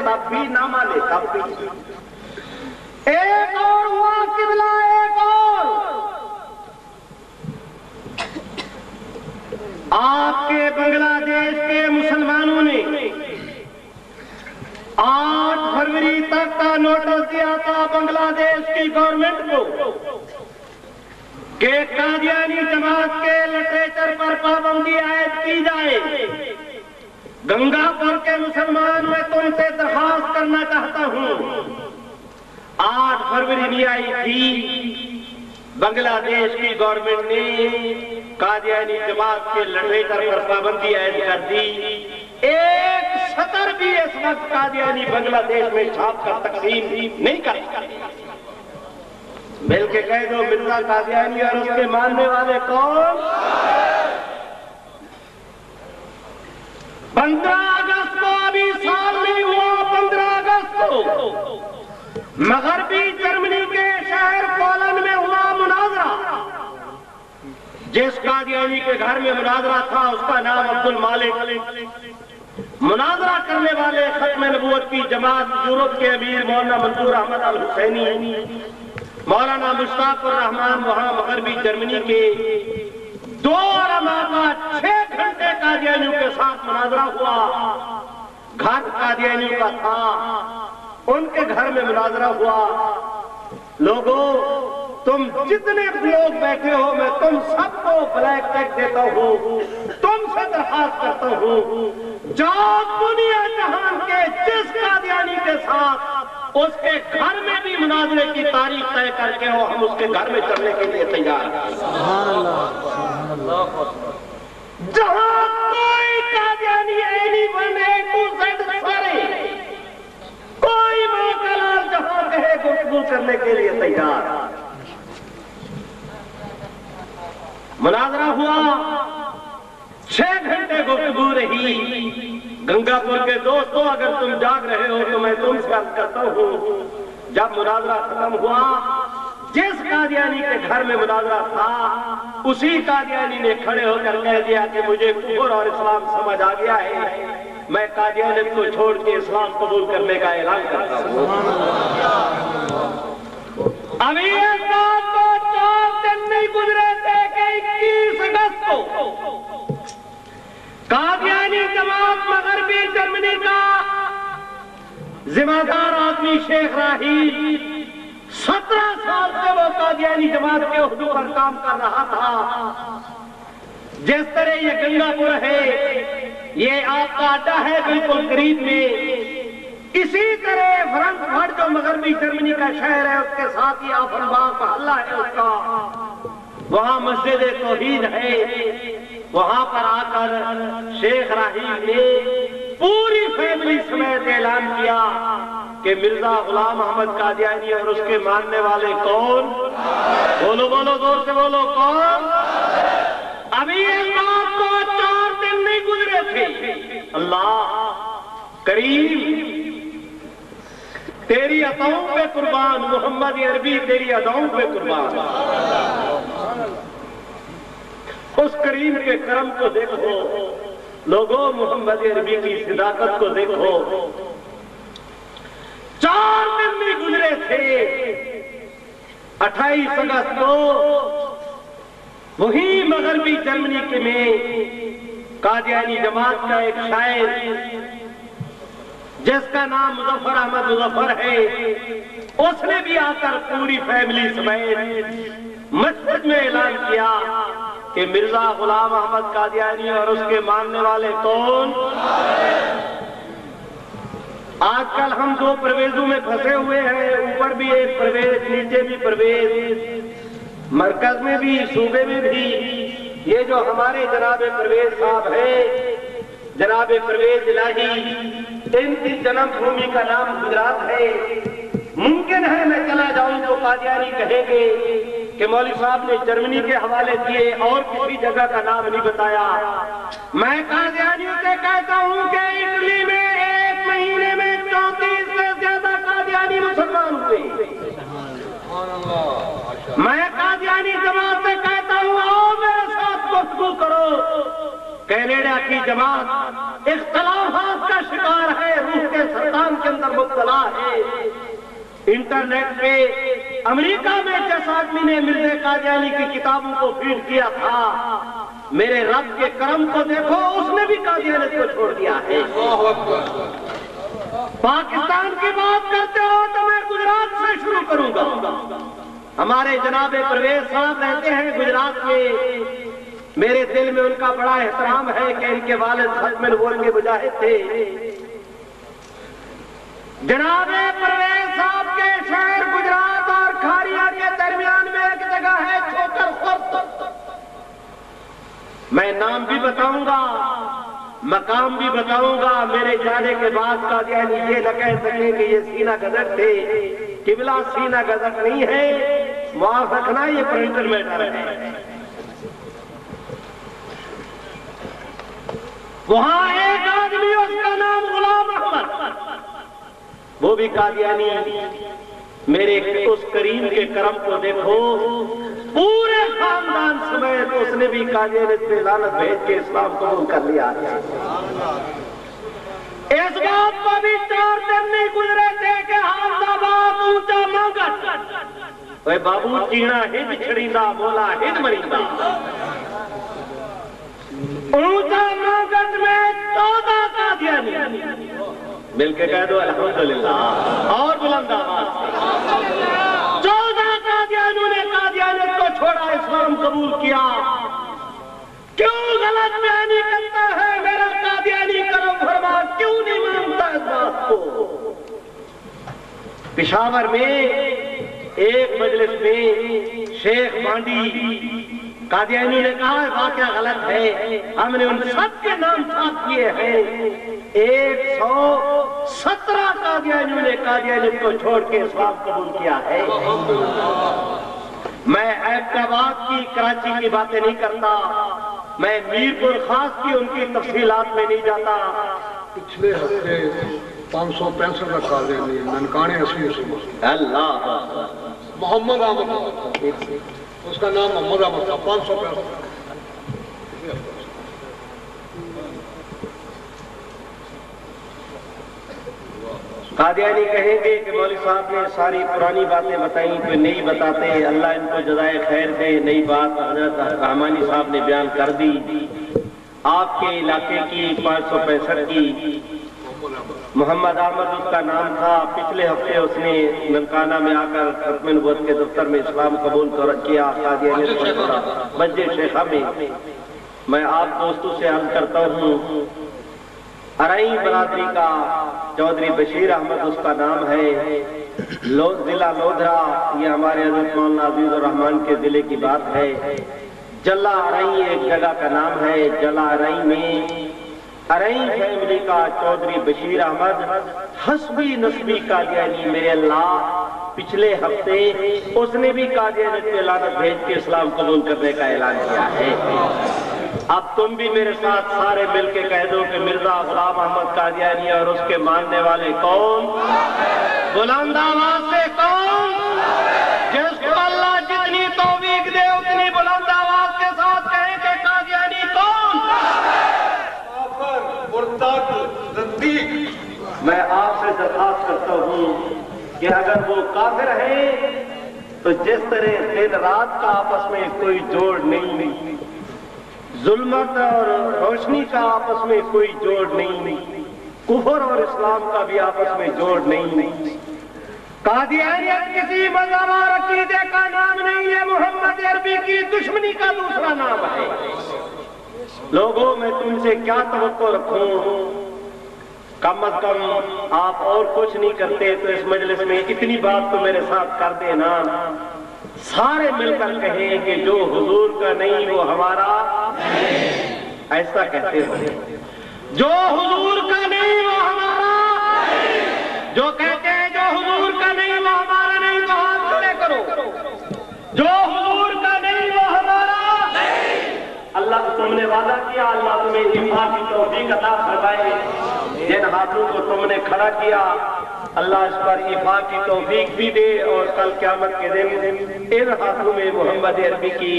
تب بھی نہ مانے تب بھی۔ ایک اور ہوا قبلہ، ایک اور آپ کے بنگلہ دیش کے مسلمانوں نے 8 فروری تک کا نوٹس دیا تھا بنگلہ دیش کی گورنمنٹ کو کہ قادیانی جماعت کے لٹریچر پر پابندی عائد کی جائے۔ گنگا پور کے مسلمان میں تم سے درخواست کرنا چاہتا ہوں، 8 فروری نہیں آئی تھی، بنگلہ دیش کی گورنمنٹ نے قادیانی جماعت کے لٹریچر پر پابندی عائد کر دی۔ ایک سطر بھی اس وقت قادیانی بنگلہ دیش میں چھاپ کر تقسیم نہیں کر سکتے۔ مل کے کہہ دو مرزا قادیانی اور اس کے ماننے والے کون؟ 15 اگست کو ابھی سال نہیں ہوا، 15 اگست کو مغربی جرمنی کے شہر پولینڈ میں ہوا مناظرہ۔ جس قادیانی کے گھر میں مناظرہ تھا اس کا نام عبد المالک۔ مناظرہ کرنے والے ختم نبوت کی جماعت یورپ کے امیر مولانا منظور احمد الحسینی، مولانا مشتاق الرحمان، وہاں مغربی جرمنی کے 2 علماء کا 6 گھنٹے قادیانیوں کے ساتھ مناظرہ ہوا۔ گھر قادیانیوں کا تھا، ان کے گھر میں مناظرہ ہوا۔ لوگوں، تم جتنے لوگ بیٹھے ہو میں تم سب کو بلیک ٹیک دیتا ہوں، تم سے درخواست کرتا ہوں، جاؤ دنیا جہان کے جس قادیانی کے ساتھ اس کے گھر میں بھی مناظرے کی تاریخ طے کر کے ہو، ہم اس کے گھر میں چلنے کے لیے تیار ہیں۔ جہاں کوئی Qadiani any one A to Z سارے، کوئی موقع لال جہاں کہے گفتگو کرنے کے لیے تیار۔ مناظرہ ہوا، 6 گھنٹے گفتگو رہی۔ گنگا پور کے دوستوں، اگر تم جاگ رہے ہو تو میں تم سے عرض کرتا ہوں، جب مناظرہ ختم ہوا، جس قادیانی کے گھر میں مناظرہ تھا اسی قادیانی نے کھڑے ہو کر کہہ دیا کہ مجھے کفر اور اسلام سمجھ آ گیا ہے، میں قادیانیت کو چھوڑ کے اسلام قبول کرنے کا اعلان کرتا ہوں۔ ابھی اس بات کو 4 دن نہیں گزرے تھے کہ 21 اگست کو قادیانی جماعت مغربی جرمنی کا ذمہ دار آدمی شیخ راہیل 17 سال سے وہ قادیانی جماعت کے عہدے پر کام کر رہا تھا۔ جس طرح یہ گنگا پور ہے، یہ آپ کا اڈا ہے بالکل قریب میں، اسی طرح فرانکفرٹ جو مغربی جرمنی کا شہر ہے اس کے ساتھ ہی آفنباغ محلہ ہے اس کا، وہاں مسجد توحید ہے۔ وہاں پر آ کر شیخ راہیل نے پوری فیملی سمیت اعلان کیا کہ مرزا غلام احمد قادیانی اور اس کے ماننے والے کون؟ بولو بولو زور سے بولو، کون؟ ابھی اس بات کو 4 دن نہیں گزرے تھے۔ اللہ کریم تیری عطاؤں پہ قربان، محمد عربی تیری عطاؤں پہ قربان۔ اس کریم کے کرم کو دیکھو لوگوں، محمد عربی کی صداقت کو دیکھو۔ 4 دن نہیں گزرے تھے، 28 اگست کو وہی مغربی جرمنی کے میں قادیانی جماعت کا ایک شاعر جس کا نام مظفر احمد مظفر ہے، اس نے بھی آ کر پوری فیملی سمیت مسجد میں اعلان کیا کہ مرزا غلام احمد قادیانی اور اس کے ماننے والے کون؟ آج کل ہم 2 پرویزوں میں پھنسے ہوئے ہیں، اوپر بھی ایک پرویز، نیچے بھی پرویز، مرکز میں بھی، صوبے میں بھی۔ یہ جو ہمارے جناب پرویز صاحب ہے، جناب پرویز الہی، ان کی جنم بھومی کا نام گجرات ہے۔ ممکن ہے میں چلا جاؤں تو قادیانی کہیں گے کہ مولوی صاحب نے جرمنی کے حوالے دیے اور کسی جگہ کا نام نہیں بتایا۔ میں قادیانیوں سے کہتا ہوں کہ اٹلی میں 1 مہینے میں 34 سے زیادہ قادیانی مسلمان ہوئے۔ میں قادیانی جماعت سے کہتا ہوں آؤ میرے ساتھ گفتگو کرو۔ کینیڈا کی جماعت اختلافات کا شکار ہے، روح کے سرطان کے اندر مبتلا ہے۔ انٹرنیٹ پہ امریکہ میں جس آدمی نے مرزا قادیانی کی کتابوں کو فیڈ کیا تھا، میرے رب کے کرم کو دیکھو، اس نے بھی قادیانیت کو چھوڑ دیا ہے۔ پاکستان کی بات کرتے ہو تو میں گجرات سے شروع کروں گا۔ ہمارے جناب پرویز صاحب رہتے ہیں گجرات میں، میرے دل میں ان کا بڑا احترام ہے کہ ان کے والد ختم نبوت کے مجاہد تھے۔ جناب پرویز صاحب کے شہر گجرات اور کھاریا کے درمیان میں ایک جگہ ہے چھوکر خورد۔ میں نام بھی بتاؤں گا، مقام بھی بتاؤں گا، میرے جانے کے بعد قادیانی یہ نہ کہہ سکیں کہ یہ سینہ گزر تھے۔ قبلہ سینہ گزر نہیں ہے، معاف رکھنا، یہ پرنٹر میٹر ہے۔ وہاں ایک آدمی، اس کا نام غلام احمد، وہ بھی قادیانی۔ میرے اس کریم کے کرم کو دیکھو، پورے خاندان سمیت اس نے بھی قادیانیت پہ لعنت بھیج کے اسلام قبول کر لیا۔ اس بات کو بھی 4 دن نہیں گزرے تھے کہ حافظ آباد اونچا مانگت، اے بابو چینا ہج چھڑیندا مولا ہج مریندا، اونچا مانگت میں 14 قادیانی، مل کے کہہ دو الحمدللہ، اور بلند آواز سے 14 قادیانیوں نے قادیانیت کو چھوڑا، اسلام قبول کیا۔ کیوں غلط بیانی کرتا ہے میرا قادیانی کرم فرما، کیوں نہیں مانتا اس بات کو؟ پشاور میں ایک مجلس میں شیخ مانڈی قادیانیوں نے کہا واقعہ غلط ہے، ہم نے ان سب کے نام چھاپ کیے ہیں۔ 117 قادیانیوں نے قادیانیت کو چھوڑ کے اسلام قبول کیا ہے۔ میں ایبٹ کی کراچی کی باتیں نہیں کرتا، میں میرپور خاص کی ان کی تفصیلات میں نہیں جاتا۔ پچھلے ہفتے 565 کا قادیانی ننکانے اصلی سے اللہ محمد احمد، اس کا نام محمد احمد تھا، 565۔ قادیانی کہیں گے کہ مولوی صاحب نے ساری پرانی باتیں بتائیں، کوئی نئی بتاتے، اللہ ان کو جزائے خیر دے۔ نئی بات حضرت رحمانی صاحب نے بیان کر دی، آپ کے علاقے کی 565 کی محمد احمد اس کا نام تھا۔ پچھلے ہفتے اس نے ننکانہ میں آ کر ختم نبوت کے دفتر میں اسلام قبول کیا، قادیانیت کو چھوڑا، مسجد شیخہ میں۔ میں آپ دوستوں سے عرض کرتا ہوں، ارائیں برادری کا چودھری بشیر احمد اس کا نام ہے، ضلع لودھرا، یہ ہمارے حضرت مولانا عزیز الرحمان کے ضلع کی بات ہے۔ جلا ارائیں ایک جگہ کا نام ہے، جلا ارائیں میں ارائیں فیملی کا چودھری بشیر احمد حسبی نسبی قادیانی، میرے اللہ پچھلے ہفتے اس نے بھی قادیانیت پہ لعنت بھیج کے اسلام قبول کرنے کا اعلان کیا ہے۔ اب تم بھی میرے ساتھ سارے مل کے کہہ دو کہ مرزا غلام احمد قادیانی اور اس کے ماننے والے کون؟ بلند آواز سے کون؟ جس کو اللہ جتنی توفیق دے اتنی بلند آواز کے ساتھ کہیں کہ قادیانی کون؟ میں آپ سے درخواست کرتا ہوں کہ اگر وہ کافر ہیں تو جس طرح دن رات کا آپس میں کوئی جوڑ نہیں، ظلمت اور روشنی کا آپس میں کوئی جوڑ نہیں، کفر اور اسلام کا بھی آپس میں جوڑ نہیں، قادیانیت کسی مذہب اور عقیدے کا نام نہیں ہے، محمد عربی کی دشمنی کا دوسرا نام ہے۔ لوگوں میں تم سے کیا توقع رکھوں؟ کم از کم آپ اور کچھ نہیں کرتے تو اس مجلس میں اتنی بات تو میرے ساتھ کر دینا، سارے مل کر کہیں کہ جو حضور کا نہیں وہ ہمارا، ایسا کہتے ہو، جو حضور کا نہیں وہ ہمارا، جو کہتے ہیں جو حضور کا نہیں وہ ہمارا نہیں، تو ہاتھ کھڑے کرو، جو حضور کا نہیں وہ ہمارا۔ اللہ تم نے وعدہ کیا، اللہ تمہیں ایمان کی توفیق عطا فرمائے، جن ہاتھوں کو تم نے کھڑا کیا اللہ اس پر ایمان کی توفیق بھی دے، اور کل قیامت کے دن ان ہاتھوں میں محمد عربی کی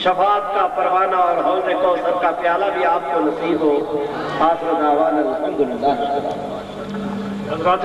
شفاعت کا پروانہ اور حوض کوثر کا پیالہ بھی آپ کو نصیب ہو۔ آخر دعوانا الحمدللہ۔ حضرات